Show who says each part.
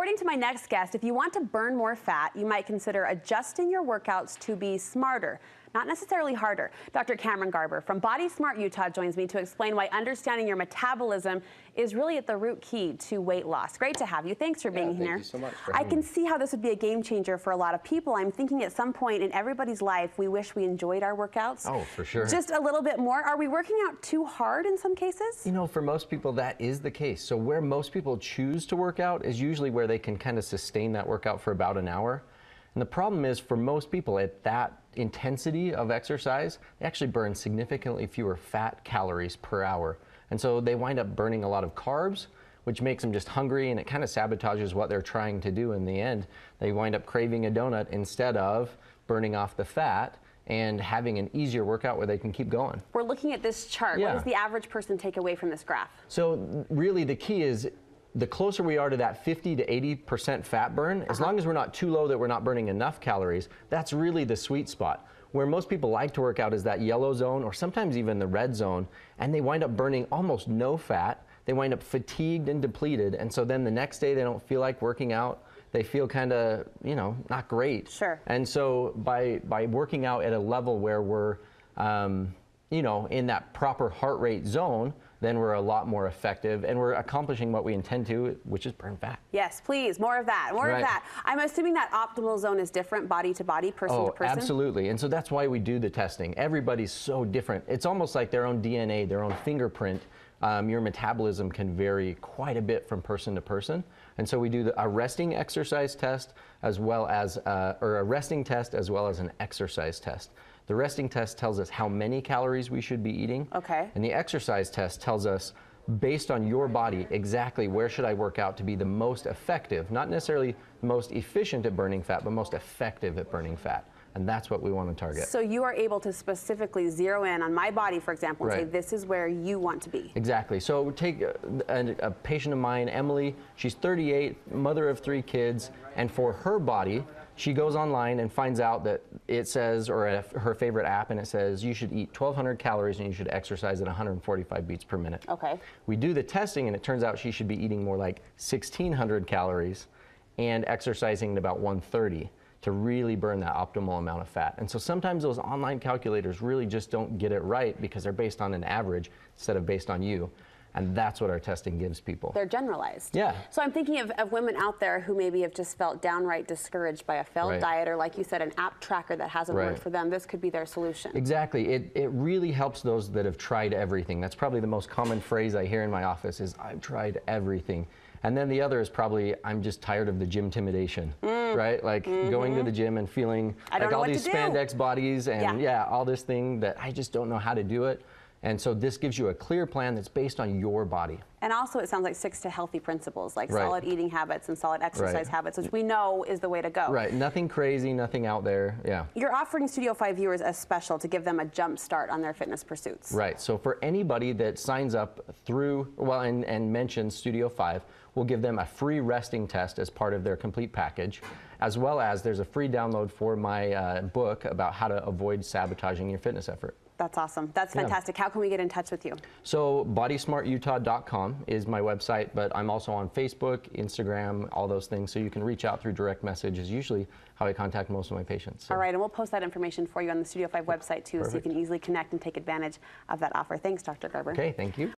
Speaker 1: according to my next guest, if you want to burn more fat, you might consider adjusting your workouts to be smarter, not necessarily harder. Dr. Cameron Garber from Body Smart Utah joins me to explain why understanding your metabolism is really at the root key to weight loss. Great to have you. Thanks for being here.
Speaker 2: Thank you so much for
Speaker 1: I
Speaker 2: having
Speaker 1: can
Speaker 2: me.
Speaker 1: see how this would be a game changer for a lot of people. I'm thinking at some point in everybody's life, we wish we enjoyed our workouts.
Speaker 2: Oh, for sure.
Speaker 1: Just a little bit more. Are we working out too hard in some cases?
Speaker 2: You know, for most people, that is the case. So where most people choose to work out is usually where they can kind of sustain that workout for about an hour. And the problem is, for most people at that intensity of exercise, they actually burn significantly fewer fat calories per hour. And so they wind up burning a lot of carbs, which makes them just hungry, and it kind of sabotages what they're trying to do in the end. They wind up craving a donut instead of burning off the fat and having an easier workout where they can keep going.
Speaker 1: We're looking at this chart.
Speaker 2: Yeah.
Speaker 1: What does the average person take away from this graph?
Speaker 2: So really the key is, the closer we are to that 50 to 80% fat burn, as long as we're not too low that we're not burning enough calories, that's really the sweet spot. Where most people like to work out is that yellow zone, or sometimes even the red zone, and they wind up burning almost no fat. They wind up fatigued and depleted, and so then the next day they don't feel like working out. They feel kind of, you know, not great.
Speaker 1: Sure.
Speaker 2: And so by working out at a level where we're, you know, in that proper heart rate zone, then we're a lot more effective, and we're accomplishing what we intend to, which is burn fat.
Speaker 1: Yes, please, more of that, more of that. I'm assuming that optimal zone is different body to body, person to person.
Speaker 2: Absolutely, and so that's why we do the testing. Everybody's so different. It's almost like their own DNA, their own fingerprint. Your metabolism can vary quite a bit from person to person. And so we do a resting exercise test as well as, or a resting test as well as an exercise test. The resting test tells us how many calories we should be eating.
Speaker 1: Okay.
Speaker 2: And the exercise test tells us, based on your body, exactly where should I work out to be the most effective, not necessarily the most efficient at burning fat, but most effective at burning fat. And that's what we want to target.
Speaker 1: So you are able to specifically zero in on my body, for example, and say, this is where you want to be.
Speaker 2: Exactly. So take a patient of mine, Emily. She's 38, mother of 3 kids, and for her body, she goes online and finds out that it says, or her favorite app, and it says you should eat 1,200 calories and you should exercise at 145 beats per minute.
Speaker 1: Okay.
Speaker 2: We do the testing, and it turns out she should be eating more like 1,600 calories and exercising at about 130 to really burn that optimal amount of fat. And so sometimes those online calculators really just don't get it right because they're based on an average instead of based on you. And that's what our testing gives people.
Speaker 1: They're generalized.
Speaker 2: Yeah.
Speaker 1: So I'm thinking of women out there who maybe have just felt downright discouraged by a failed diet, or like you said, an app tracker that hasn't worked for them. This could be their solution.
Speaker 2: Exactly. It really helps those that have tried everything. That's probably the most common phrase I hear in my office is, I've tried everything. And then the other is probably, I'm just tired of the gym intimidation, right? Like going to the gym and feeling like all these spandex bodies and all this thing that I just don't know how to do it. And so this gives you a clear plan that's based on your body.
Speaker 1: And also it sounds like sticks to healthy principles, like solid eating habits and solid exercise habits, which we know is the way to go.
Speaker 2: Right, nothing crazy, nothing out there,
Speaker 1: You're offering Studio 5 viewers a special to give them a jump start on their fitness pursuits.
Speaker 2: Right, so for anybody that signs up through, and mentions Studio 5, we'll give them a free resting test as part of their complete package, as well as there's a free download for my book about how to avoid sabotaging your fitness effort.
Speaker 1: That's awesome. That's fantastic. How can we get in touch with you?
Speaker 2: So bodysmartutah.com is my website, but I'm also on Facebook, Instagram, all those things. So you can reach out through direct message is usually how I contact most of my patients. So.
Speaker 1: All right, and we'll post that information for you on the Studio 5 website too, so you can easily connect and take advantage of that offer. Thanks, Dr. Garber.
Speaker 2: Okay, thank you.